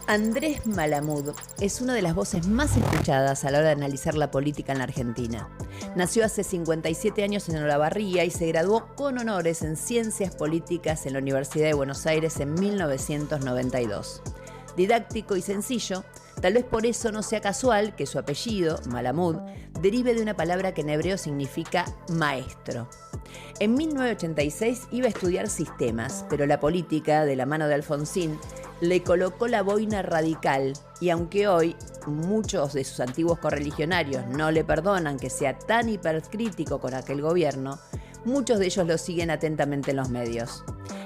Andrés Malamud es una de las voces más escuchadas a la hora de analizar la política en la Argentina. Nació hace 57 años en Olavarría y se graduó con honores en Ciencias Políticas en la Universidad de Buenos Aires en 1992. Didáctico y sencillo, tal vez por eso no sea casual que su apellido, Malamud, derive de una palabra que en hebreo significa maestro. En 1986 iba a estudiar sistemas, pero la política, de la mano de Alfonsín, le colocó la boina radical y aunque hoy muchos de sus antiguos correligionarios no le perdonan que sea tan hipercrítico con aquel gobierno, muchos de ellos lo siguen atentamente en los medios.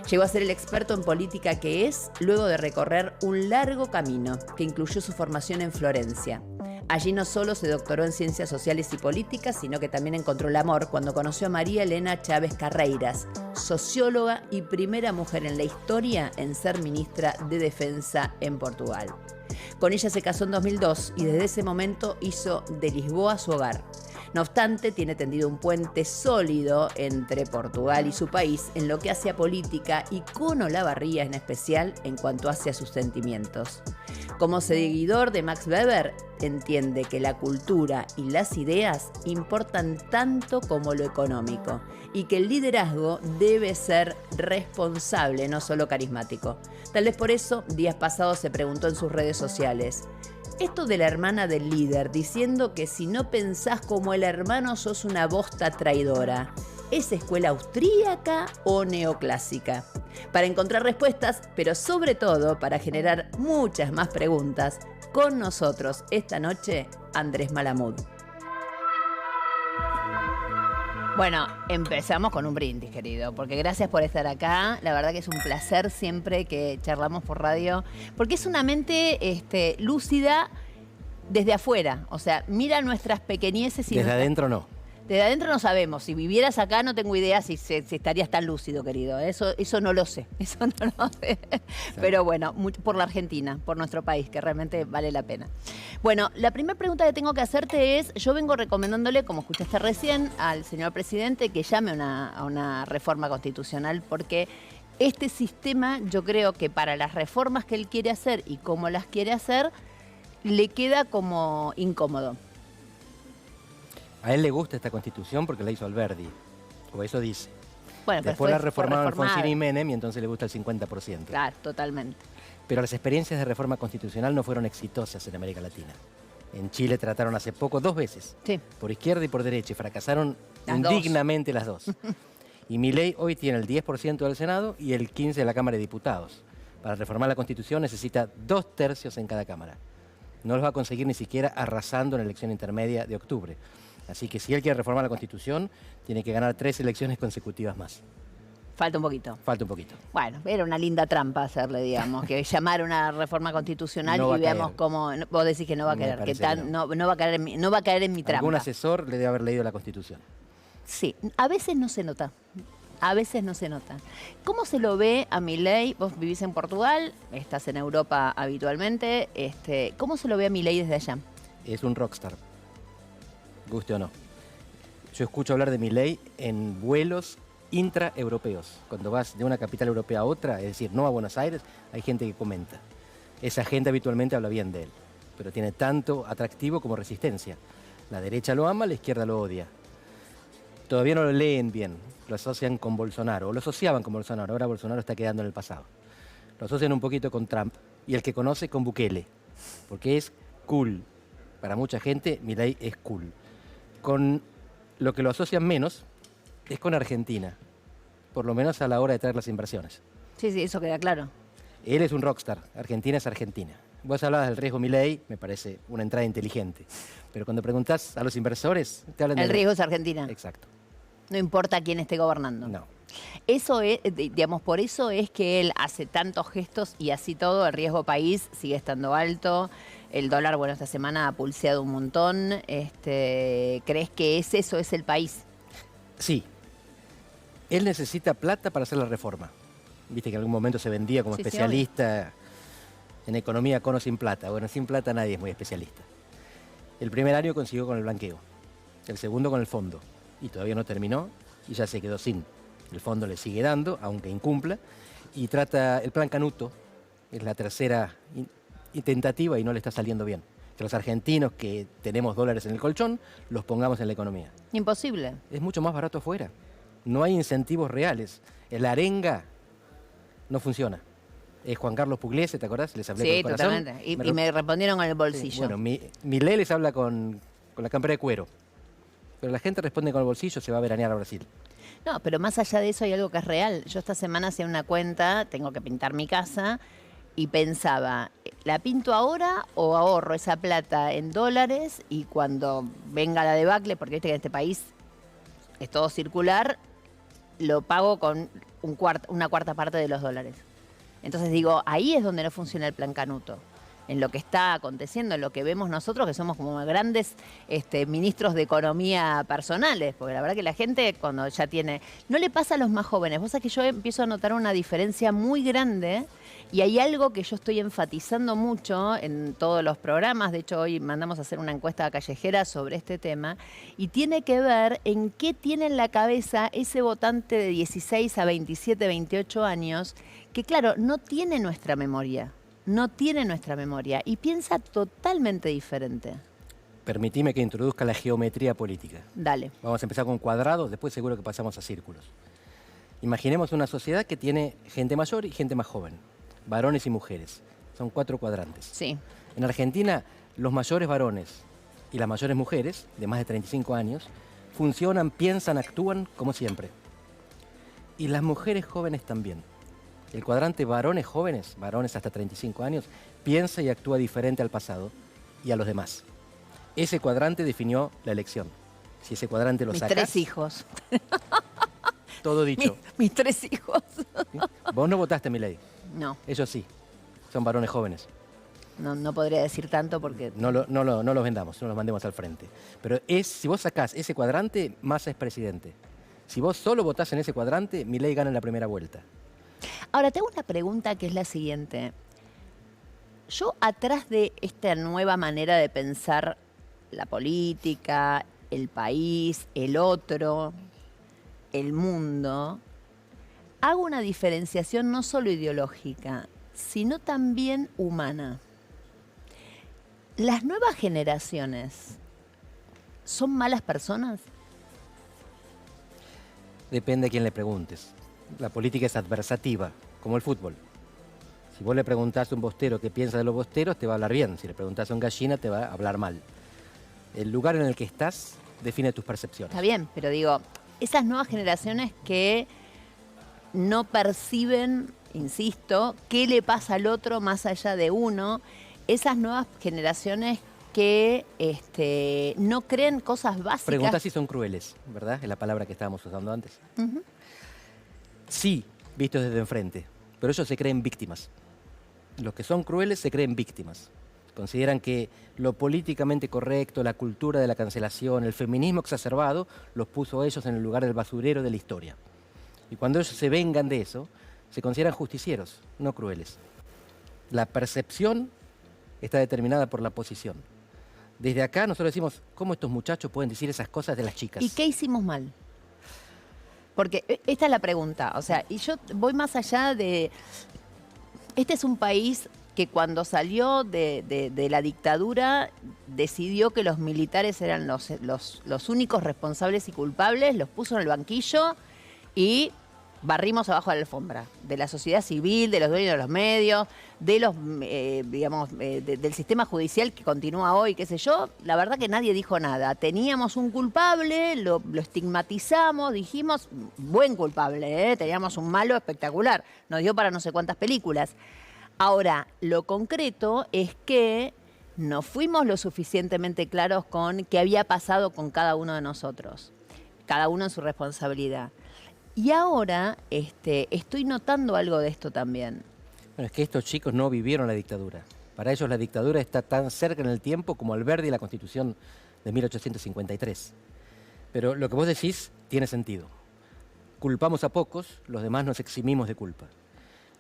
Llegó a ser el experto en política que es luego de recorrer un largo camino que incluyó su formación en Florencia. Allí no solo se doctoró en Ciencias Sociales y Políticas, sino que también encontró el amor cuando conoció a María Elena Chávez Carreiras, socióloga y primera mujer en la historia en ser ministra de Defensa en Portugal. Con ella se casó en 2002 y desde ese momento hizo de Lisboa su hogar. No obstante, tiene tendido un puente sólido entre Portugal y su país en lo que hace a política y con Olavarría en especial en cuanto hace a sus sentimientos. Como seguidor de Max Weber, entiende que la cultura y las ideas importan tanto como lo económico y que el liderazgo debe ser responsable, no solo carismático. Tal vez por eso, días pasados se preguntó en sus redes sociales: esto de la hermana del líder diciendo que si no pensás como el hermano sos una bosta traidora, ¿es escuela austríaca o neoclásica? Para encontrar respuestas, pero sobre todo para generar muchas más preguntas, con nosotros esta noche, Andrés Malamud. Bueno, empezamos con un brindis, querido, porque gracias por estar acá. La verdad que es un placer siempre que charlamos por radio, porque es una mente lúcida desde afuera. O sea, mira nuestras pequeñeces y desde adentro no. Desde adentro no sabemos. Si vivieras acá no tengo idea si estarías tan lúcido, querido. Eso no lo sé. Eso no lo sé. Sí. Pero bueno, por la Argentina, por nuestro país, que realmente vale la pena. Bueno, la primera pregunta que tengo que hacerte es, yo vengo recomendándole, como escuchaste recién, al señor presidente que llame a una reforma constitucional, porque este sistema, yo creo que para las reformas que él quiere hacer y cómo las quiere hacer, le queda como incómodo. A él le gusta esta constitución porque la hizo Alberdi, o eso dice. Bueno, después la reformaron Alfonsín y Menem y entonces le gusta el 50%. Claro, totalmente. Pero las experiencias de reforma constitucional no fueron exitosas en América Latina. En Chile trataron hace poco 2 veces, sí, por izquierda y por derecha, y fracasaron indignamente las dos. Y Milei hoy tiene el 10% del Senado y el 15% de la Cámara de Diputados. Para reformar la Constitución necesita 2/3 en cada Cámara. No los va a conseguir ni siquiera arrasando en la elección intermedia de octubre. Así que si él quiere reformar la Constitución, tiene que ganar 3 elecciones consecutivas más. Falta un poquito. Falta un poquito. Bueno, era una linda trampa hacerle, digamos, que llamar una reforma constitucional no y veamos cómo... Vos decís que no va a querer, que no va a caer en mi trampa. Algún asesor le debe haber leído la Constitución. Sí, a veces no se nota. A veces no se nota. ¿Cómo se lo ve a Milei? Vos vivís en Portugal, estás en Europa habitualmente. ¿Cómo se lo ve a Milei desde allá? Es un rockstar, guste o no. Yo escucho hablar de Milei en vuelos intraeuropeos. Cuando vas de una capital europea a otra, es decir, no a Buenos Aires, hay gente que comenta. Esa gente habitualmente habla bien de él, pero tiene tanto atractivo como resistencia. La derecha lo ama, la izquierda lo odia. Todavía no lo leen bien, lo asocian con Bolsonaro, o lo asociaban con Bolsonaro, ahora Bolsonaro está quedando en el pasado. Lo asocian un poquito con Trump, y el que conoce con Bukele, porque es cool. Para mucha gente, Milei es cool. Con lo que lo asocian menos es con Argentina, por lo menos a la hora de traer las inversiones. Sí, sí, eso queda claro. Él es un rockstar, Argentina es Argentina. Vos hablabas del riesgo Milei, me parece una entrada inteligente. Pero cuando preguntás a los inversores, te hablan del riesgo es Argentina. Exacto. No importa quién esté gobernando. No. Eso es, digamos, por eso es que él hace tantos gestos y así todo, el riesgo país sigue estando alto. El dólar, bueno, esta semana ha pulseado un montón. ¿Crees que eso es el país? Sí. Él necesita plata para hacer la reforma. Viste que en algún momento se vendía como especialista en economía con o sin plata. Bueno, sin plata nadie es muy especialista. El primer año consiguió con el blanqueo, el segundo con el fondo, y todavía no terminó y ya se quedó sin. El fondo le sigue dando, aunque incumpla, y trata el plan Canuto, es la tercera tentativa y no le está saliendo bien. Que los argentinos que tenemos dólares en el colchón, los pongamos en la economía. Imposible. Es mucho más barato afuera. No hay incentivos reales. La arenga no funciona. Es Juan Carlos Pugliese, ¿te acordás? Les hablé con el corazón. Totalmente. Y me respondieron con el bolsillo. Sí, bueno, Milei les habla con la campera de cuero. Pero la gente responde con el bolsillo, se va a veranear a Brasil. No, pero más allá de eso hay algo que es real. Yo esta semana hacía una cuenta, tengo que pintar mi casa, y pensaba, ¿la pinto ahora o ahorro esa plata en dólares? Y cuando venga la debacle, porque viste que en este país es todo circular, lo pago con una cuarta parte de los dólares. Entonces digo, ahí es donde no funciona el plan Canuto. En lo que está aconteciendo, en lo que vemos nosotros, que somos como grandes ministros de economía personales, porque la verdad que la gente cuando ya tiene... No le pasa a los más jóvenes. Vos sabés que yo empiezo a notar una diferencia muy grande y hay algo que yo estoy enfatizando mucho en todos los programas. De hecho, hoy mandamos a hacer una encuesta callejera sobre este tema y tiene que ver en qué tiene en la cabeza ese votante de 16 a 27, 28 años que, claro, no tiene nuestra memoria. No tiene nuestra memoria y piensa totalmente diferente. Permitime que introduzca la geometría política. Dale. Vamos a empezar con cuadrados, después seguro que pasamos a círculos. Imaginemos una sociedad que tiene gente mayor y gente más joven, varones y mujeres. Son 4 cuadrantes. Sí. En Argentina, los mayores varones y las mayores mujeres, de más de 35 años, funcionan, piensan, actúan como siempre. Y las mujeres jóvenes también. El cuadrante varones jóvenes, varones hasta 35 años, piensa y actúa diferente al pasado y a los demás. Ese cuadrante definió la elección. Si ese cuadrante lo sacás... Mis 3 hijos. Todo dicho. Mis 3 hijos. ¿Sí? Vos no votaste, Milei. No. Ellos sí. Son varones jóvenes. No podría decir tanto porque... No los vendamos, no los mandemos al frente. Pero si vos sacás ese cuadrante, Massa es presidente. Si vos solo votás en ese cuadrante, Milei gana en la primera vuelta. Ahora, tengo una pregunta que es la siguiente. Yo, atrás de esta nueva manera de pensar la política, el país, el otro, el mundo, hago una diferenciación no solo ideológica, sino también humana. ¿Las nuevas generaciones son malas personas? Depende a quién le preguntes. La política es adversativa, como el fútbol. Si vos le preguntás a un bostero qué piensa de los bosteros, te va a hablar bien. Si le preguntás a un gallina, te va a hablar mal. El lugar en el que estás define tus percepciones. Está bien, pero digo, esas nuevas generaciones que no perciben, insisto, qué le pasa al otro más allá de uno, esas nuevas generaciones que no creen cosas básicas. Preguntás si son crueles, ¿verdad? Es la palabra que estábamos usando antes. Uh-huh. Sí, vistos desde enfrente, pero ellos se creen víctimas. Los que son crueles se creen víctimas. Consideran que lo políticamente correcto, la cultura de la cancelación, el feminismo exacerbado, los puso a ellos en el lugar del basurero de la historia. Y cuando ellos se vengan de eso, se consideran justicieros, no crueles. La percepción está determinada por la posición. Desde acá nosotros decimos, ¿cómo estos muchachos pueden decir esas cosas de las chicas? ¿Y qué hicimos mal? Porque esta es la pregunta, o sea, y yo voy más allá de... Este es un país que cuando salió de la dictadura decidió que los militares eran los únicos responsables y culpables, los puso en el banquillo y barrimos abajo de la alfombra, de la sociedad civil, de los dueños de los medios, de los, del sistema judicial que continúa hoy, qué sé yo. La verdad que nadie dijo nada. Teníamos un culpable, lo estigmatizamos, dijimos, buen culpable, teníamos un malo espectacular, nos dio para no sé cuántas películas. Ahora, lo concreto es que no fuimos lo suficientemente claros con qué había pasado con cada uno de nosotros, cada uno en su responsabilidad. Y ahora estoy notando algo de esto también. Bueno, es que estos chicos no vivieron la dictadura. Para ellos la dictadura está tan cerca en el tiempo como Alberdi y la Constitución de 1853. Pero lo que vos decís tiene sentido. Culpamos a pocos, los demás nos eximimos de culpa.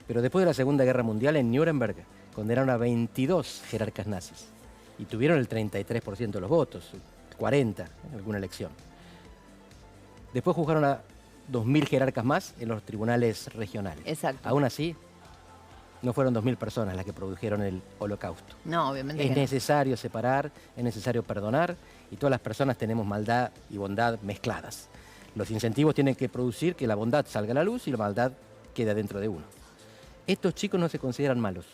Pero después de la Segunda Guerra Mundial, en Nuremberg, condenaron a 22 jerarcas nazis. Y tuvieron el 33% de los votos, 40% en alguna elección. Después juzgaron a 2.000 jerarcas más en los tribunales regionales. Exacto. Aún así, No fueron 2000 personas las que produjeron el holocausto. No, obviamente. Es necesario separar, es necesario perdonar, y todas las personas tenemos maldad y bondad mezcladas. Los incentivos tienen que producir que la bondad salga a la luz y la maldad quede dentro de uno. Estos chicos no se consideran malos,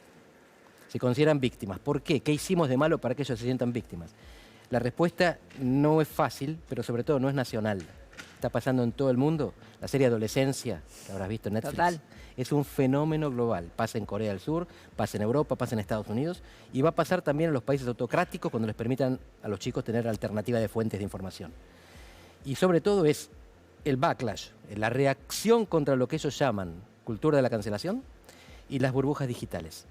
se consideran víctimas. ¿Por qué? ¿Qué hicimos de malo para que ellos se sientan víctimas? La respuesta no es fácil, pero sobre todo no es nacional. Está pasando en todo el mundo. La serie Adolescencia, que habrás visto en Netflix, Total. es un fenómeno global. Pasa en Corea del Sur, pasa en Europa, pasa en Estados Unidos y va a pasar también en los países autocráticos cuando les permitan a los chicos tener alternativa de fuentes de información. Y sobre todo es el backlash, la reacción contra lo que ellos llaman cultura de la cancelación y las burbujas digitales.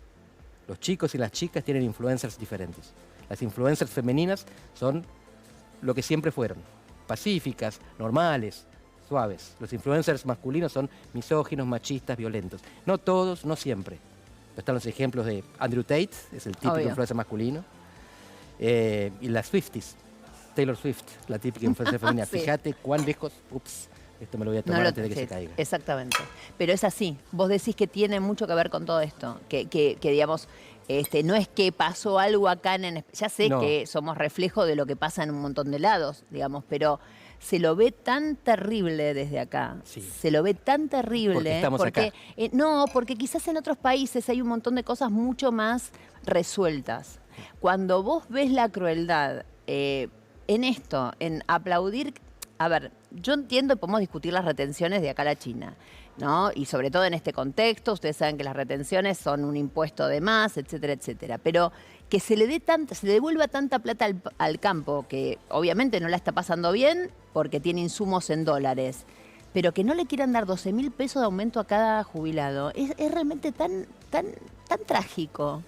Los chicos y las chicas tienen influencers diferentes. Las influencers femeninas son lo que siempre fueron, pacíficas, normales, suaves. Los influencers masculinos son misóginos, machistas, violentos. No todos, no siempre. Están los ejemplos de Andrew Tate, es el típico influencer masculino, y las Swifties, Taylor Swift, la típica influencer femenina. Sí. Fíjate cuán lejos, esto me lo voy a tomar antes de que se caiga. Exactamente. Pero es así. Vos decís que tiene mucho que ver con todo esto. Que digamos, no es que pasó algo acá en... Ya sé que somos reflejo de lo que pasa en un montón de lados, digamos, pero se lo ve tan terrible desde acá. Sí. Se lo ve tan terrible. Porque estamos acá. No, porque quizás en otros países hay un montón de cosas mucho más resueltas. Cuando vos ves la crueldad en esto, en aplaudir... A ver, yo entiendo y podemos discutir las retenciones de acá a la China, ¿no? Y sobre todo en este contexto, ustedes saben que las retenciones son un impuesto de más, etcétera, etcétera. Pero que se le devuelva tanta plata al campo, que obviamente no la está pasando bien porque tiene insumos en dólares, pero que no le quieran dar 12.000 pesos de aumento a cada jubilado, es realmente tan trágico.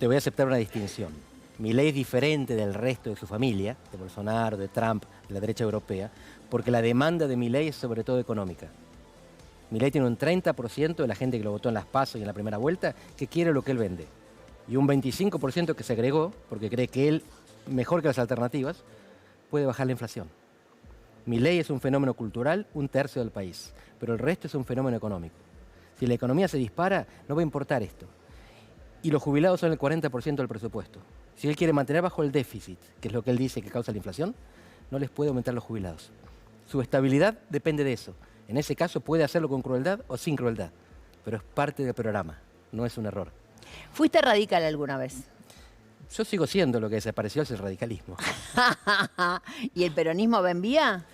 Te voy a aceptar una distinción. Milei es diferente del resto de su familia, de Bolsonaro, de Trump, de la derecha europea, porque la demanda de Milei es sobre todo económica. Milei tiene un 30% de la gente que lo votó en las PASO y en la primera vuelta que quiere lo que él vende. Y un 25% que se agregó, porque cree que él, mejor que las alternativas, puede bajar la inflación. Milei es un fenómeno cultural, 1/3 del país, pero el resto es un fenómeno económico. Si la economía se dispara, no va a importar esto. Y los jubilados son el 40% del presupuesto. Si él quiere mantener bajo el déficit, que es lo que él dice que causa la inflación, no les puede aumentar los jubilados. Su estabilidad depende de eso. En ese caso puede hacerlo con crueldad o sin crueldad, pero es parte del programa, no es un error. ¿Fuiste radical alguna vez? Yo sigo siendo, lo que desapareció es el radicalismo. ¿Y el peronismo va en vía?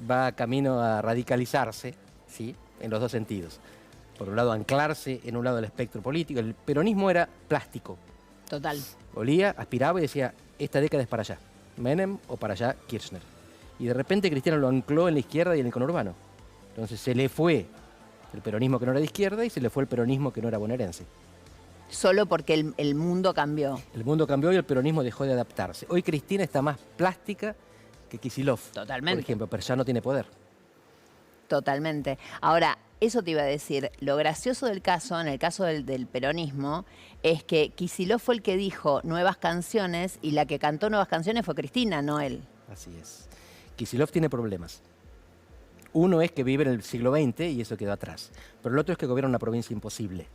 Va camino a radicalizarse, ¿sí? En los dos sentidos. Por un lado, anclarse en un lado del espectro político. El peronismo era plástico. Total. Olía, aspiraba y decía, esta década es para allá. Menem o para allá Kirchner. Y de repente Cristina lo ancló en la izquierda y en el conurbano. Entonces se le fue el peronismo que no era de izquierda y se le fue el peronismo que no era bonaerense. Solo porque el mundo cambió. El mundo cambió y el peronismo dejó de adaptarse. Hoy Cristina está más plástica que Kicillof, Totalmente. por ejemplo, pero ya no tiene poder. Totalmente. Ahora, eso te iba a decir, lo gracioso del caso, en el caso del peronismo, es que Kicillof fue el que dijo nuevas canciones y la que cantó nuevas canciones fue Cristina, no él. Así es. Kicillof tiene problemas. Uno es que vive en el siglo XX y eso quedó atrás. Pero el otro es que gobierna una provincia imposible.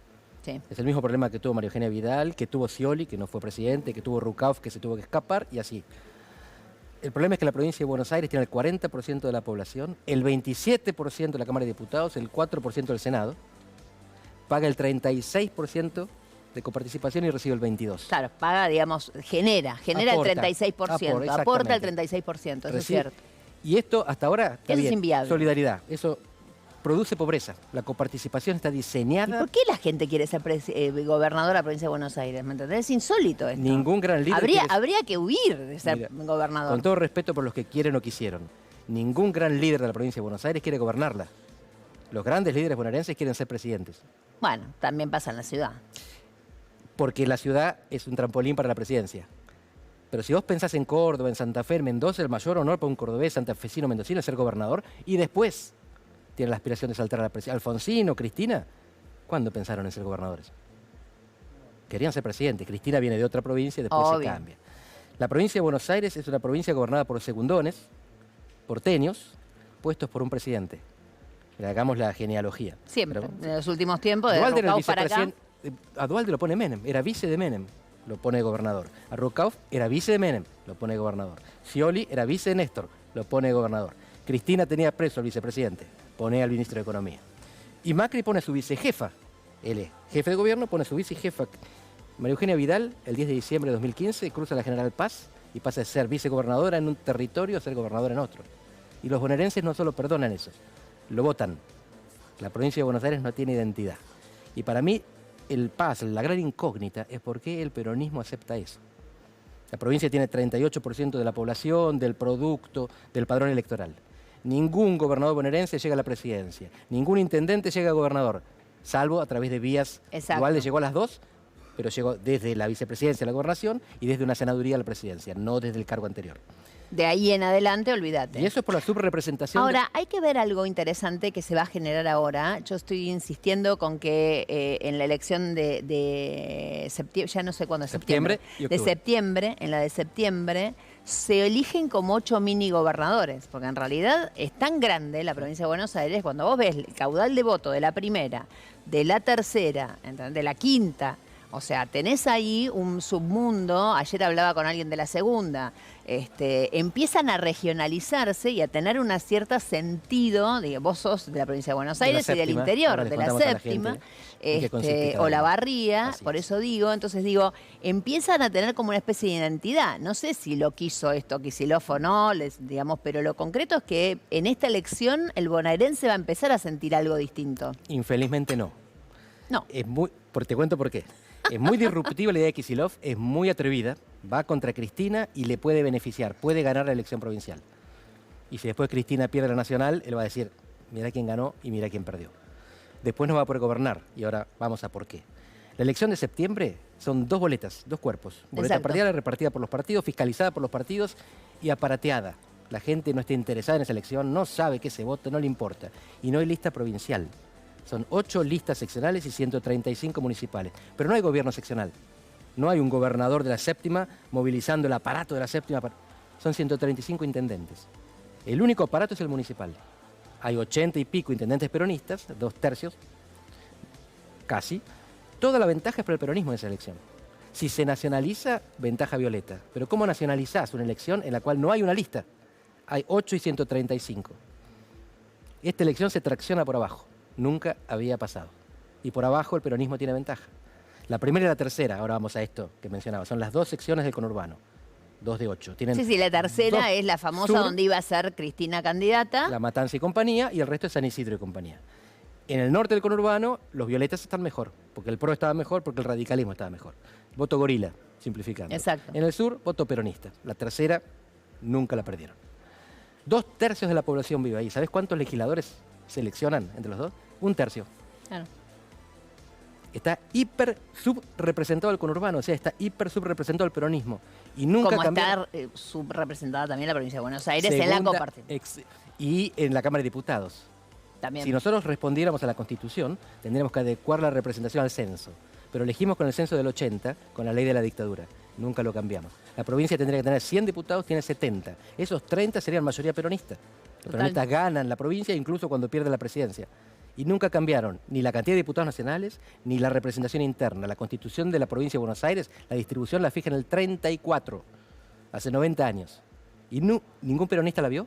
Sí. Es el mismo problema que tuvo María Eugenia Vidal, que tuvo Scioli, que no fue presidente, que tuvo Rucauf, que se tuvo que escapar, y así. El problema es que la provincia de Buenos Aires tiene el 40% de la población, el 27% de la Cámara de Diputados, el 4% del Senado, paga el 36% de coparticipación y recibe el 22%. Claro, paga, digamos, genera Aporta, el 36%, aporta el 36%, eso es cierto. Y esto hasta ahora está eso bien. Es inviable. Solidaridad, eso produce pobreza. La coparticipación está diseñada... ¿Y por qué la gente quiere ser gobernador de la provincia de Buenos Aires? ¿Me entendés? Es insólito esto. Ningún gran líder... Habría que huir de ser gobernador. Con todo respeto por los que quieren o quisieron, ningún gran líder de la provincia de Buenos Aires quiere gobernarla. Los grandes líderes bonaerenses quieren ser presidentes. Bueno, también pasa en la ciudad. Porque la ciudad es un trampolín para la presidencia. Pero si vos pensás en Córdoba, en Santa Fe, en Mendoza, el mayor honor para un cordobés, santafesino, mendocino es ser gobernador y después tiene la aspiración de saltar a la presidencia. Alfonsín o Cristina, ¿cuándo pensaron en ser gobernadores? Querían ser presidentes. Cristina viene de otra provincia y después se cambia. La provincia de Buenos Aires es una provincia gobernada por segundones, porteños, puestos por un presidente. Hagamos la genealogía. Siempre. En los últimos tiempos, Walder de Rucauf para acá. A Duhalde lo pone Menem, era vice de Menem, lo pone gobernador. A Ruckauff era vice de Menem, lo pone gobernador. Scioli era vice de Néstor, lo pone gobernador. Cristina tenía preso al vicepresidente, pone al ministro de Economía. Y Macri pone a su vicejefa, él es jefe de gobierno, pone a su vicejefa. María Eugenia Vidal, el 10 de diciembre de 2015, cruza la General Paz y pasa de ser vicegobernadora en un territorio a ser gobernadora en otro. Y los bonaerenses no solo perdonan eso, lo votan. La provincia de Buenos Aires no tiene identidad. Y para mí, el puzzle, la gran incógnita, es por qué el peronismo acepta eso. La provincia tiene 38% de la población, del producto, del padrón electoral. Ningún gobernador bonaerense llega a la presidencia, ningún intendente llega a gobernador, salvo a través de vías. Duhalde llegó a las dos, pero llegó desde la vicepresidencia a la gobernación y desde una senaduría a la presidencia, no desde el cargo anterior. De ahí en adelante, olvídate. Y eso es por la subrepresentación. Ahora, hay que ver algo interesante que se va a generar ahora. Yo estoy insistiendo con que en la elección de septiembre, ya no sé cuándo es septiembre, de septiembre, en la de septiembre, se eligen como 8 mini gobernadores, porque en realidad es tan grande la provincia de Buenos Aires, cuando vos ves el caudal de voto de la primera, de la tercera, de la quinta. O sea, tenés ahí un submundo, ayer hablaba con alguien de la segunda, empiezan a regionalizarse y a tener un cierto sentido, vos sos de la provincia de Buenos Aires y del interior, de la séptima, o la Barría, por eso digo, entonces digo, empiezan a tener como una especie de identidad. No sé si lo quiso esto Kicillof o no, digamos, pero lo concreto es que en esta elección el bonaerense va a empezar a sentir algo distinto. Infelizmente no. No. Te cuento por qué. Es muy disruptiva la idea de Kicillof, es muy atrevida, va contra Cristina y le puede beneficiar, puede ganar la elección provincial. Y si después Cristina pierde la nacional, él va a decir, mira quién ganó y mira quién perdió. Después no va a poder gobernar y ahora vamos a por qué. La elección de septiembre son 2 boletas, 2 cuerpos. Boleta partidaria repartida por los partidos, fiscalizada por los partidos y aparateada. La gente no está interesada en esa elección, no sabe qué se vota, no le importa. Y no hay lista provincial. Son 8 listas seccionales y 135 municipales. Pero no hay gobierno seccional. No hay un gobernador de la séptima movilizando el aparato de la séptima. Son 135 intendentes. El único aparato es el municipal. Hay 80 y pico intendentes peronistas, 2/3, casi. Toda la ventaja es para el peronismo en esa elección. Si se nacionaliza, ventaja violeta. Pero ¿cómo nacionalizás una elección en la cual no hay una lista? Hay 8 y 135. Esta elección se tracciona por abajo. Nunca había pasado. Y por abajo el peronismo tiene ventaja. La primera y la tercera, ahora vamos a esto que mencionaba, son las 2 secciones del conurbano. 2 de 8. Sí, la tercera es la famosa donde iba a ser Cristina candidata. La Matanza y compañía, y el resto es San Isidro y compañía. En el norte del conurbano, los violetas están mejor, porque el PRO estaba mejor, porque el radicalismo estaba mejor. Voto gorila, simplificando. Exacto. En el sur, voto peronista. La tercera, nunca la perdieron. 2/3 de la población vive ahí. ¿Sabés cuántos legisladores seleccionan entre los dos? 1/3. Claro. Está hiper subrepresentado el conurbano, o sea, está hiper subrepresentado el peronismo. Y nunca como está subrepresentada también la provincia de Buenos Aires en la compartida. Y en la Cámara de Diputados. También. Si nosotros respondiéramos a la Constitución, tendríamos que adecuar la representación al censo. Pero elegimos con el censo del 80, con la ley de la dictadura. Nunca lo cambiamos. La provincia tendría que tener 100 diputados, tiene 70. Esos 30 serían mayoría peronista. Los peronistas ganan la provincia incluso cuando pierden la presidencia. Y nunca cambiaron ni la cantidad de diputados nacionales, ni la representación interna. La Constitución de la provincia de Buenos Aires, la distribución la fija en el 34, hace 90 años. ¿Y ningún peronista la vio?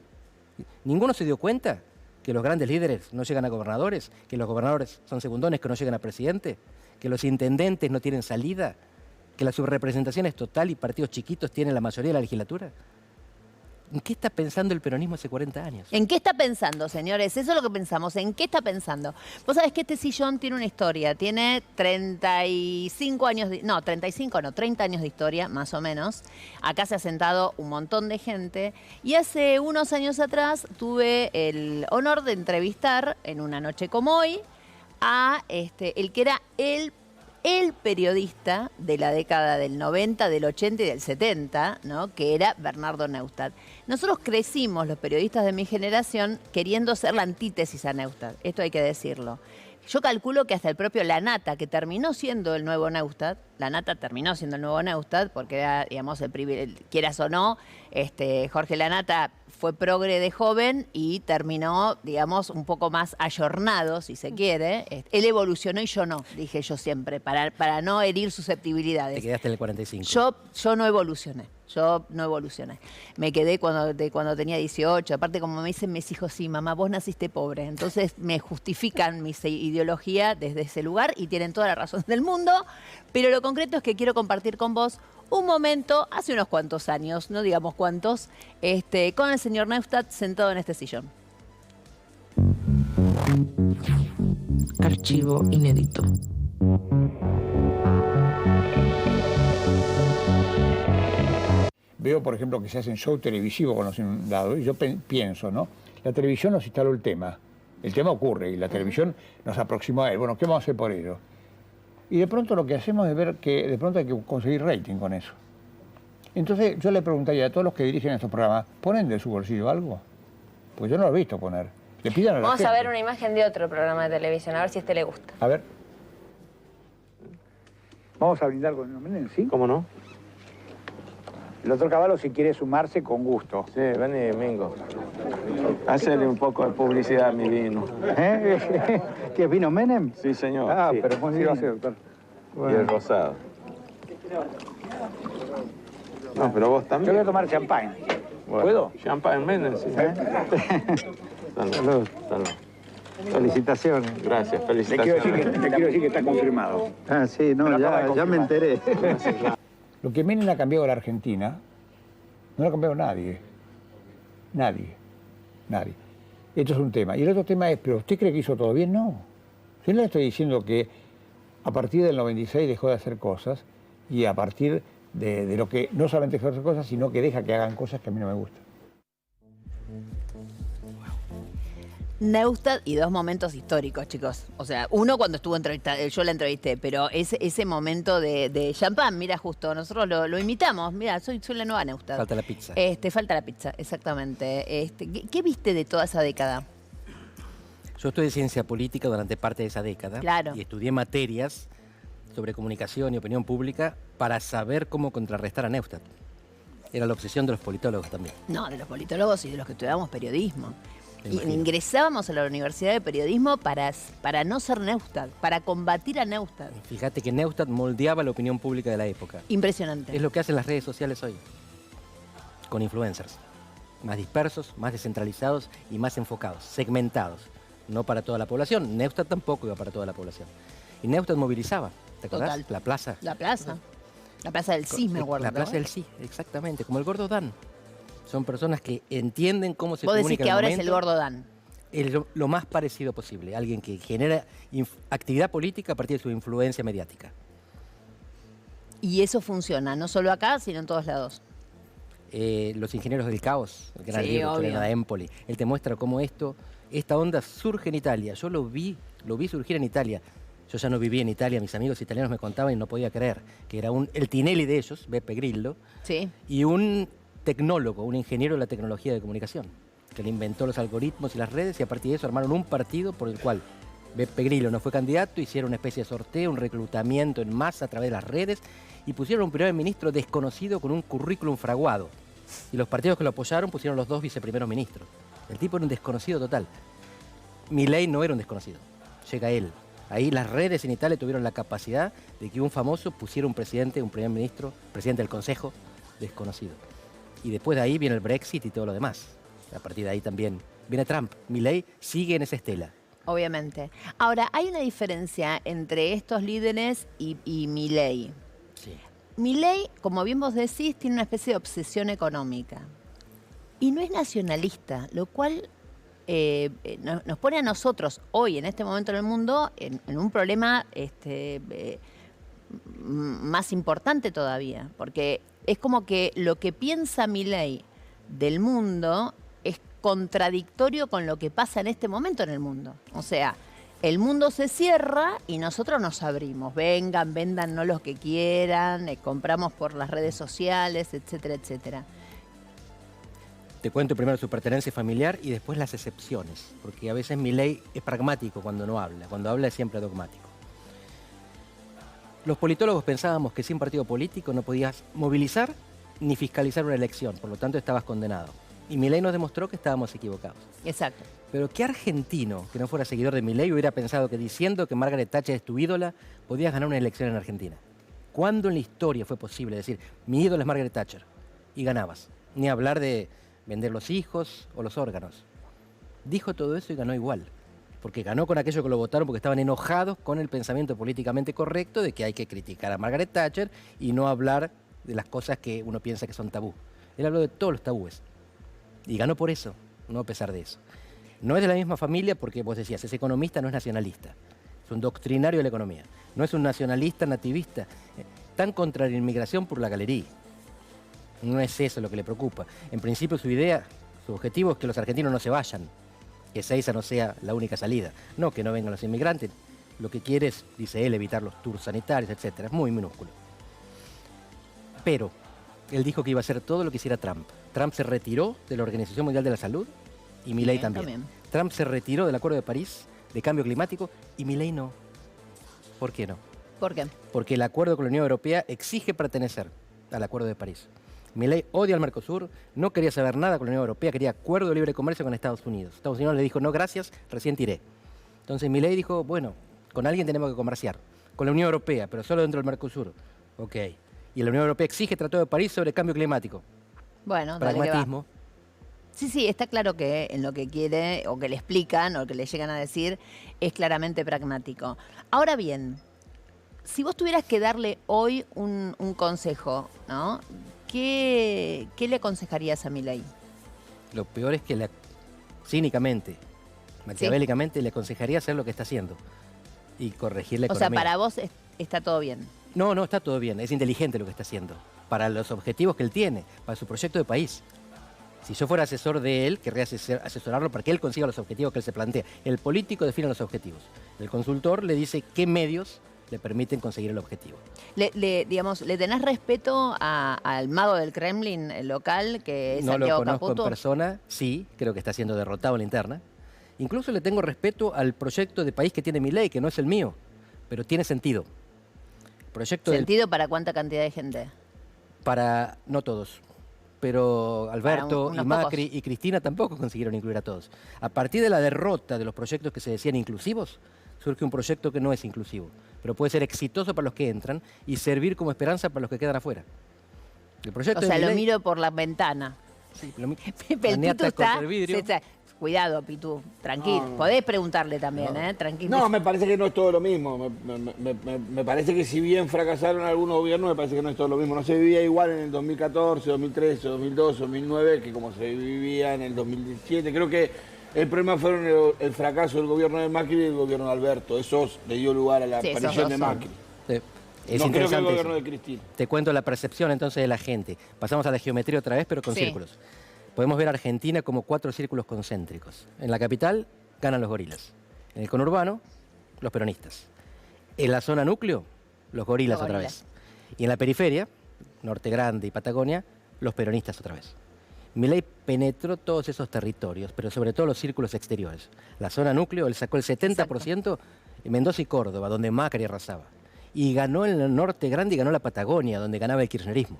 ¿Ninguno se dio cuenta que los grandes líderes no llegan a gobernadores, que los gobernadores son segundones que no llegan a presidente, que los intendentes no tienen salida, que la subrepresentación es total y partidos chiquitos tienen la mayoría de la legislatura? ¿En qué está pensando el peronismo hace 40 años? ¿En qué está pensando, señores? Eso es lo que pensamos. ¿En qué está pensando? Vos sabés que este sillón tiene una historia. Tiene 35 años, 30 años de historia, más o menos. Acá se ha sentado un montón de gente. Y hace unos años atrás tuve el honor de entrevistar, en una noche como hoy, a el que era el periodista de la década del 90, del 80 y del 70, ¿no? Que era Bernardo Neustadt. Nosotros crecimos, los periodistas de mi generación, queriendo ser la antítesis a Neustadt. Esto hay que decirlo. Yo calculo que hasta el propio Lanata, que terminó siendo el nuevo Neustadt, porque era, digamos, quieras o no, Jorge Lanata fue progre de joven y terminó, digamos, un poco más ayornado, si se quiere. Él evolucionó y yo no, dije yo siempre, para no herir susceptibilidades. Te quedaste en el 45. Yo no evolucioné. Yo no evolucioné. Me quedé cuando tenía 18. Aparte, como me dicen mis hijos, sí, mamá, vos naciste pobre. Entonces me justifican mi ideología desde ese lugar y tienen toda la razón del mundo. Pero lo concreto es que quiero compartir con vos un momento, hace unos cuantos años, no digamos cuántos, con el señor Neustadt sentado en este sillón. Archivo inédito. Veo, por ejemplo, que se hacen show televisivo con los inundados y yo pienso, ¿no? La televisión nos instaló el tema ocurre y la televisión nos aproximó a él. Bueno, ¿qué vamos a hacer por ello? Y de pronto lo que hacemos es ver que de pronto hay que conseguir rating con eso. Entonces yo le preguntaría a todos los que dirigen estos programas, ¿ponen de su bolsillo algo? Pues yo no lo he visto poner. Le pidan a la Vamos gente. a ver una imagen de otro programa de televisión, a ver si a este le gusta. A ver. Vamos a brindar con el nombre, ¿sí? ¿Cómo no? El otro caballo, si quiere sumarse, con gusto. Sí, vení, Mingo. Hacerle un poco de publicidad a mi vino. ¿Qué es vino Menem? Sí, señor. Ah, sí. pero muy bien, doctor. Y el rosado. No, pero vos Yo también. voy a tomar champán. Bueno, ¿Puedo? Champagne Menem, sí. Salud. Salud. Felicitaciones. Gracias, Te felicitaciones. quiero decir que está confirmado. Ah, sí, no, ya me enteré. Lo que Menem ha cambiado a la Argentina, no lo ha cambiado nadie. Nadie. Esto es un tema. Y el otro tema es, ¿pero usted cree que hizo todo bien? No. Yo no le estoy diciendo que a partir del 96 dejó de hacer cosas y a partir de lo que no solamente dejó de hacer cosas, sino que deja que hagan cosas que a mí no me gustan. Neustadt y dos momentos históricos, chicos. O sea, uno cuando estuvo entrevistada, yo la entrevisté, pero ese momento de champán, mira, justo, nosotros lo imitamos. Mira, soy la nueva Neustadt. Falta la pizza. Falta la pizza, exactamente. ¿Qué viste de toda esa década? Yo estudié ciencia política durante parte de esa década. Claro. Y estudié materias sobre comunicación y opinión pública para saber cómo contrarrestar a Neustadt. Era la obsesión de los politólogos también. No, de los politólogos y de los que estudiábamos periodismo. Me Y imagino. ingresábamos a la Universidad de Periodismo para no ser Neustadt, para combatir a Neustadt. Fíjate que Neustadt moldeaba la opinión pública de la época. Impresionante. Es lo que hacen las redes sociales hoy, con influencers. Más dispersos, más descentralizados y más enfocados, segmentados. No para toda la población. Neustadt tampoco iba para toda la población. Y Neustadt movilizaba, ¿te acordás? Total. La plaza. La plaza. La plaza del sí, me acuerdo. La plaza del sí, exactamente, como el Gordo Dan. Son personas que entienden cómo se Vos decís comunica que en ahora momento. es el Gordo Dan. Es lo más parecido posible. Alguien que genera actividad política a partir de su influencia mediática. Y eso funciona, no solo acá, sino en todos lados. Los ingenieros del caos, el gran Sí, libro obvio. chileno de Empoli. Él te muestra cómo esta onda surge en Italia. Yo lo vi surgir en Italia. Yo ya no vivía en Italia, mis amigos italianos me contaban y no podía creer que era el Tinelli de ellos, Beppe Grillo, Sí. y un tecnólogo, un ingeniero de la tecnología de comunicación, que le inventó los algoritmos y las redes y a partir de eso armaron un partido por el cual Beppe Grillo no fue candidato, hicieron una especie de sorteo, un reclutamiento en masa a través de las redes y pusieron un primer ministro desconocido con un currículum fraguado. Y los partidos que lo apoyaron pusieron los dos viceprimeros ministros. El tipo era un desconocido total. Milei no era un desconocido, llega él. Ahí las redes en Italia tuvieron la capacidad de que un famoso pusiera un presidente, un primer ministro, presidente del Consejo, desconocido. Y después de ahí viene el Brexit y todo lo demás. A partir de ahí también viene Trump. Milei sigue en esa estela. Obviamente. Ahora, hay una diferencia entre estos líderes y Milei. Sí. Milei, como bien vos decís, tiene una especie de obsesión económica. Y no es nacionalista, lo cual nos pone a nosotros hoy, en este momento en el mundo, en un problema más importante todavía. Porque es como que lo que piensa Milei del mundo es contradictorio con lo que pasa en este momento en el mundo. O sea, el mundo se cierra y nosotros nos abrimos. Vengan, véndannos los que quieran, compramos por las redes sociales, etcétera, etcétera. Te cuento primero su pertenencia familiar y después las excepciones, porque a veces Milei es pragmático cuando no habla, cuando habla es siempre dogmático. Los politólogos pensábamos que sin partido político no podías movilizar ni fiscalizar una elección, por lo tanto estabas condenado. Y Milei nos demostró que estábamos equivocados. Exacto. Pero ¿qué argentino que no fuera seguidor de Milei hubiera pensado que diciendo que Margaret Thatcher es tu ídola, podías ganar una elección en Argentina? ¿Cuándo en la historia fue posible decir, mi ídolo es Margaret Thatcher? Y ganabas. Ni hablar de vender los hijos o los órganos. Dijo todo eso y ganó igual. Porque ganó con aquellos que lo votaron porque estaban enojados con el pensamiento políticamente correcto de que hay que criticar a Margaret Thatcher y no hablar de las cosas que uno piensa que son tabú. Él habló de todos los tabúes. Y ganó por eso, no a pesar de eso. No es de la misma familia porque vos decías, ese economista no es nacionalista. Es un doctrinario de la economía. No es un nacionalista nativista. Tan contra la inmigración por la galería. No es eso lo que le preocupa. En principio su idea, su objetivo es que los argentinos no se vayan. Que Ezeiza no sea la única salida. No, que no vengan los inmigrantes. Lo que quiere es, dice él, evitar los tours sanitarios, etc. Es muy minúsculo. Pero él dijo que iba a hacer todo lo que hiciera Trump. Trump se retiró de la Organización Mundial de la Salud y Milei también. Trump se retiró del Acuerdo de París de cambio climático y Milei no. ¿Por qué no? ¿Por qué? Porque el acuerdo con la Unión Europea exige pertenecer al Acuerdo de París. Milei odia al Mercosur, no quería saber nada con la Unión Europea, quería acuerdo de libre comercio con Estados Unidos. Estados Unidos le dijo, no gracias, recién tiré. Entonces Milei dijo, bueno, con alguien tenemos que comerciar, con la Unión Europea, pero solo dentro del Mercosur. Ok. Y la Unión Europea exige Tratado de París sobre cambio climático. Bueno, dale que va. Pragmatismo. Sí, está claro que en lo que quiere, o que le explican, o que le llegan a decir, es claramente pragmático. Ahora bien, si vos tuvieras que darle hoy un consejo, ¿no? ¿Qué le aconsejarías a Milei? Lo peor es que cínicamente, maquiavélicamente, le aconsejaría hacer lo que está haciendo y corregir la economía. O sea, para vos está todo bien. No, está todo bien. Es inteligente lo que está haciendo. Para los objetivos que él tiene, para su proyecto de país. Si yo fuera asesor de él, querría asesorarlo para que él consiga los objetivos que él se plantea. El político define los objetivos. El consultor le dice qué medios le permiten conseguir el objetivo. ¿Le tenés respeto al mago del Kremlin local, que es No Santiago lo conozco Caputo? en persona, sí, creo que está siendo derrotado en la interna. Incluso le tengo respeto al proyecto de país que tiene Milei, que no es el mío, pero tiene sentido. ¿Sentido para cuánta cantidad de gente? Para, no todos, pero Alberto y Macri pocos. y Cristina tampoco consiguieron incluir a todos. A partir de la derrota de los proyectos que se decían inclusivos, surge un proyecto que no es inclusivo, pero puede ser exitoso para los que entran y servir como esperanza para los que quedan afuera. El proyecto O sea, de lo Milei, miro por la ventana. sí, El planeata Pitu está... contra el vidrio. Cuidado, Pitu, tranquilo. No. Podés preguntarle también, tranquilo. No, me parece que no es todo lo mismo. Me parece que si bien fracasaron algunos gobiernos, me parece que no es todo lo mismo. No se vivía igual en el 2014, 2013, 2012, 2009 que como se vivía en el 2017. Creo que el problema fueron el fracaso del gobierno de Macri y el gobierno de Alberto. Eso le dio lugar a la aparición de Macri. Es no creo que el interesante gobierno eso. de Cristina. Te cuento la percepción entonces de la gente. Pasamos a la geometría otra vez, pero con Sí. círculos. Podemos ver a Argentina como 4 círculos concéntricos. En la capital ganan los gorilas. En el conurbano, los peronistas. En la zona núcleo, los gorilas Los otra gorilas. vez. Y en la periferia, Norte Grande y Patagonia, los peronistas otra vez. Milei penetró todos esos territorios, pero sobre todo los círculos exteriores. La zona núcleo, él sacó el 70% en Mendoza y Córdoba, donde Macri arrasaba. Y ganó en el Norte Grande y ganó la Patagonia, donde ganaba el kirchnerismo.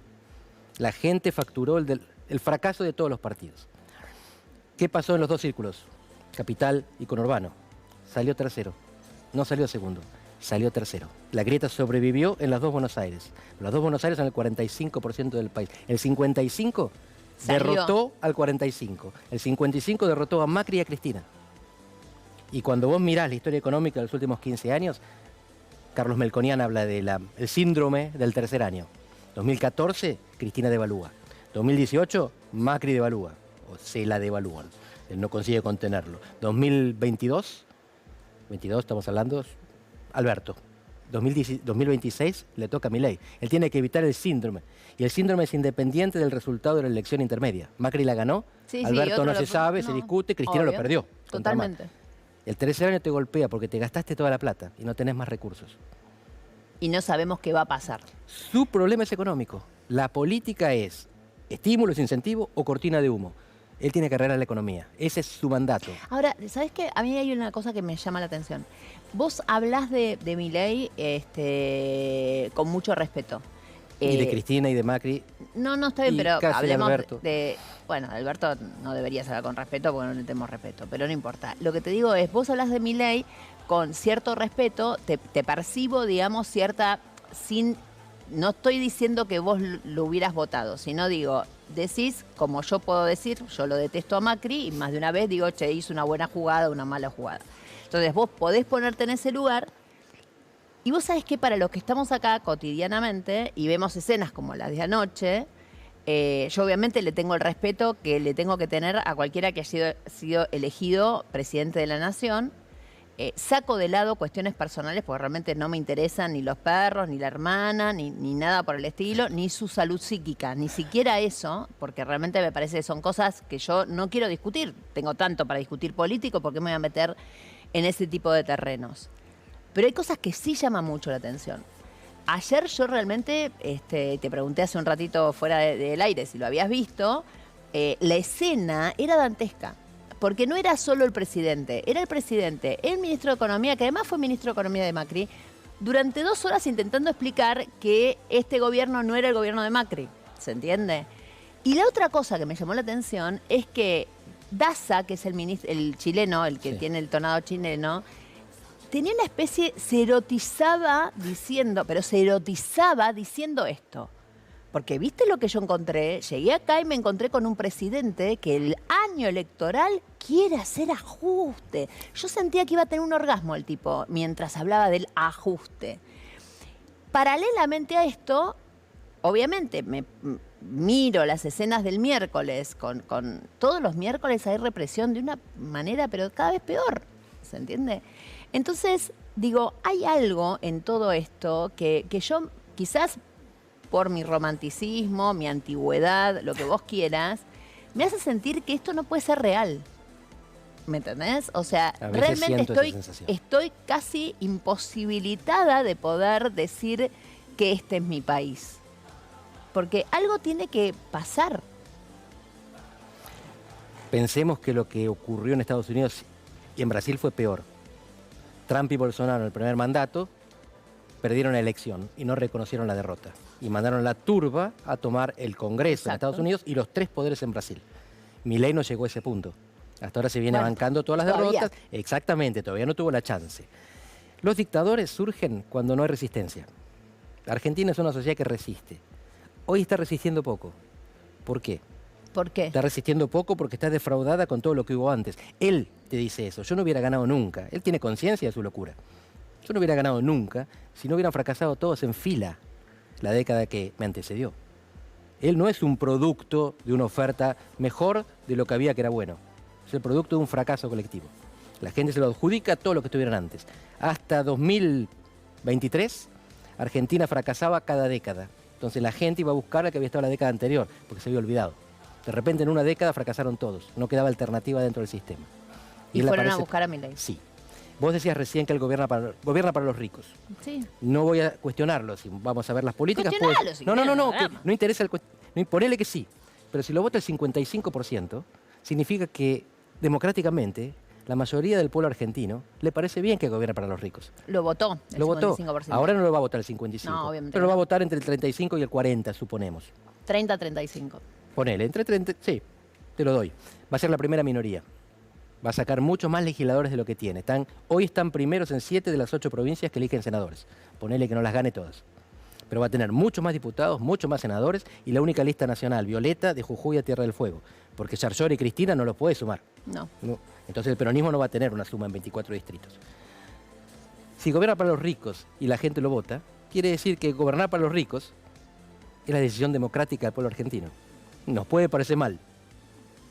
La gente facturó el fracaso de todos los partidos. ¿Qué pasó en los dos círculos? Capital y conurbano. Salió tercero. No salió segundo. Salió tercero. La grieta sobrevivió en las dos Buenos Aires. Las dos Buenos Aires son el 45% del país. El 55% Salió. derrotó al 45%. El 55% derrotó a Macri y a Cristina. Y cuando vos mirás la historia económica de los últimos 15 años, Carlos Melconian habla del síndrome del tercer año. 2014, Cristina devalúa. 2018, Macri devalúa, o se la devalúan. Él no consigue contenerlo. 2022, estamos hablando, Alberto. 2026 le toca a Milei. Él tiene que evitar el síndrome. Y el síndrome es independiente del resultado de la elección intermedia. Macri la ganó, Sí, Alberto otro no lo- se sabe, se no, discute, Cristina lo obvio. perdió. contra Macri. Totalmente. El tercer año te golpea porque te gastaste toda la plata y no tenés más recursos. Y no sabemos qué va a pasar. Su problema es económico. La política es estímulos, incentivos o cortina de humo. Él tiene que arreglar la economía. Ese es su mandato. Ahora, ¿sabes qué? A mí hay una cosa que me llama la atención. Vos hablás de Milei con mucho respeto. Y de Cristina y de Macri. No, está bien, y pero casi hablemos Alberto. Bueno, Alberto no deberías hablar con respeto porque no le tenemos respeto, pero no importa. Lo que te digo es, vos hablas de Milei con cierto respeto, te percibo, digamos, cierta... No estoy diciendo que vos lo hubieras votado, sino digo, decís, como yo puedo decir, yo lo detesto a Macri y más de una vez digo, che, hizo una buena jugada, una mala jugada. Entonces vos podés ponerte en ese lugar. Y vos sabés que para los que estamos acá cotidianamente y vemos escenas como las de anoche, yo obviamente le tengo el respeto que le tengo que tener a cualquiera que haya sido elegido presidente de la nación. Saco de lado cuestiones personales porque realmente no me interesan ni los perros, ni la hermana, ni nada por el estilo, ni su salud psíquica, ni siquiera eso, porque realmente me parece que son cosas que yo no quiero discutir. Tengo tanto para discutir político, ¿por qué me voy a meter en ese tipo de terrenos? Pero hay cosas que sí llaman mucho la atención. Ayer yo realmente, te pregunté hace un ratito fuera del aire si lo habías visto, la escena era dantesca, porque no era solo el presidente, era el presidente, el ministro de Economía, que además fue ministro de Economía de Macri, durante 2 horas intentando explicar que este gobierno no era el gobierno de Macri, ¿se entiende? Y la otra cosa que me llamó la atención es que Daza, que es el chileno, el que tiene el tonado chileno, tenía una especie, se erotizaba diciendo esto. Porque viste lo que yo encontré, llegué acá y me encontré con un presidente que el año electoral quiere hacer ajuste. Yo sentía que iba a tener un orgasmo el tipo mientras hablaba del ajuste. Paralelamente a esto, obviamente me miro las escenas del miércoles, con todos los miércoles hay represión de una manera pero cada vez peor, ¿se entiende? Entonces, digo, hay algo en todo esto que yo quizás por mi romanticismo, mi antigüedad, lo que vos quieras, me hace sentir que esto no puede ser real. ¿Me entendés? O sea, realmente estoy casi imposibilitada de poder decir que este es mi país. Porque algo tiene que pasar. Pensemos que lo que ocurrió en Estados Unidos y en Brasil fue peor. Trump y Bolsonaro en el primer mandato perdieron la elección y no reconocieron la derrota. Y mandaron la turba a tomar el Congreso en Estados Unidos y los 3 poderes en Brasil. Milei no llegó a ese punto. Hasta ahora se viene bancando todas las derrotas. Exactamente, todavía no tuvo la chance. Los dictadores surgen cuando no hay resistencia. Argentina es una sociedad que resiste. Hoy está resistiendo poco. ¿Por qué? ¿Por qué? Está resistiendo poco porque está defraudada con todo lo que hubo antes. Él te dice eso. Yo no hubiera ganado nunca. Él tiene conciencia de su locura. Yo no hubiera ganado nunca si no hubieran fracasado todos en fila la década que me antecedió. Él no es un producto de una oferta mejor de lo que había que era bueno. Es el producto de un fracaso colectivo. La gente se lo adjudica a todo lo que estuvieron antes. Hasta 2023, Argentina fracasaba cada década. Entonces la gente iba a buscar la que había estado la década anterior, porque se había olvidado. De repente en una década fracasaron todos. No quedaba alternativa dentro del sistema. Y fueron a buscar a Milei. Sí. Vos decías recién que él gobierna para los ricos. Sí. No voy a cuestionarlo. Si vamos a ver las políticas... Cuestionalo, si querés, no interesa ponele que sí. Pero si lo vota el 55%, significa que democráticamente la mayoría del pueblo argentino le parece bien que gobierne para los ricos. Lo votó, el 55%. Ahora no lo va a votar el 55%. No, obviamente pero lo va a votar entre el 35 y el 40, suponemos. 30-35. Ponele, entre 30... Sí, te lo doy. Va a ser la primera minoría. Va a sacar muchos más legisladores de lo que tiene. Hoy están primeros en 7 de las 8 provincias que eligen senadores. Ponele que no las gane todas. Pero va a tener muchos más diputados, muchos más senadores y la única lista nacional, violeta, de Jujuy a Tierra del Fuego. Porque Yarlora y Cristina no lo puede sumar. No. Entonces el peronismo no va a tener una suma en 24 distritos. Si gobierna para los ricos y la gente lo vota, quiere decir que gobernar para los ricos es la decisión democrática del pueblo argentino. Nos puede parecer mal.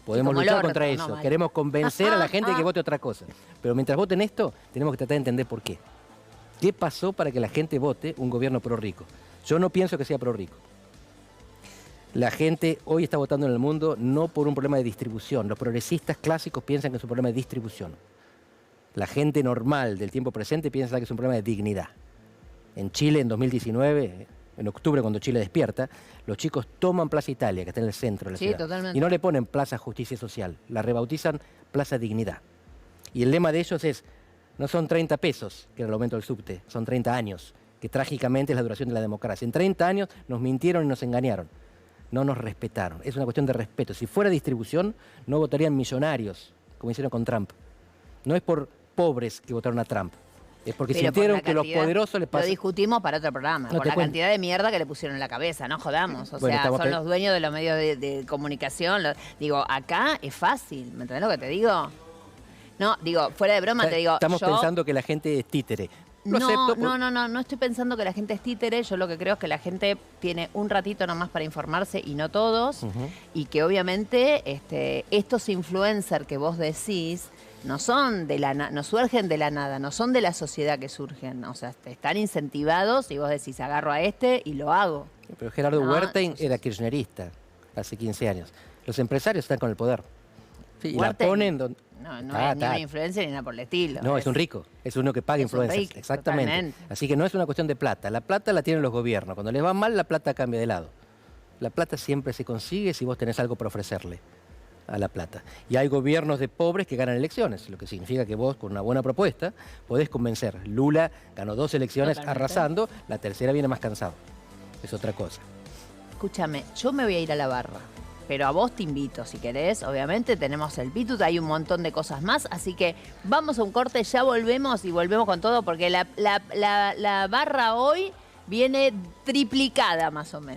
Podemos luchar contra eso. No, queremos convencer a la gente de que vote otra cosa. Pero mientras voten esto, tenemos que tratar de entender por qué. ¿Qué pasó para que la gente vote un gobierno pro rico? Yo no pienso que sea pro rico. La gente hoy está votando en el mundo no por un problema de distribución. Los progresistas clásicos piensan que es un problema de distribución. La gente normal del tiempo presente piensa que es un problema de dignidad. En Chile, en 2019... en octubre, cuando Chile despierta, los chicos toman Plaza Italia, que está en el centro de la ciudad. Totalmente. Y no le ponen Plaza Justicia Social, la rebautizan Plaza Dignidad. Y el lema de ellos es, no son 30 pesos, que era el aumento del subte, son 30 años, que trágicamente es la duración de la democracia. En 30 años nos mintieron y nos engañaron. No nos respetaron. Es una cuestión de respeto. Si fuera distribución, no votarían millonarios, como hicieron con Trump. No es por pobres que votaron a Trump. Es porque Pero sintieron por la que los cantidad- poderosos les Lo pasan. discutimos para otro programa, No por te la cuento. cantidad de mierda que le pusieron en la cabeza, no jodamos. O Bueno, sea, estamos son pe- los dueños de los medios de comunicación. Digo, acá es fácil, ¿me entendés lo que te digo? No, digo, fuera de broma te digo, Estamos yo... pensando que la gente es títere. Lo No, acepto por- no estoy pensando que la gente es títere, yo lo que creo es que la gente tiene un ratito nomás para informarse y no todos, y que obviamente estos influencers que vos decís no son no surgen de la nada, no son de la sociedad que surgen, o sea, están incentivados y vos decís agarro a este y lo hago. Pero Gerardo No, Huertain entonces- era kirchnerista hace 15 años. Los empresarios están con el poder. Sí, y la Huertain ponen donde... No Ah, es ni está. una influencia ni nada por el estilo. No, es un rico, es uno que paga Es un influencers. rico, Exactamente. totalmente. Así que no es una cuestión de plata. La plata la tienen los gobiernos. Cuando les va mal, la plata cambia de lado. La plata siempre se consigue si vos tenés algo para ofrecerle a la plata. Y hay gobiernos de pobres que ganan elecciones, lo que significa que vos, con una buena propuesta, podés convencer. Lula ganó 2 elecciones Totalmente. arrasando, la tercera viene más cansado. Es otra cosa. Escúchame, yo me voy a ir a la barra, pero a vos te invito, si querés. Obviamente tenemos el Pitut, hay un montón de cosas más, así que vamos a un corte, ya volvemos y volvemos con todo, porque la barra hoy viene triplicada más o menos.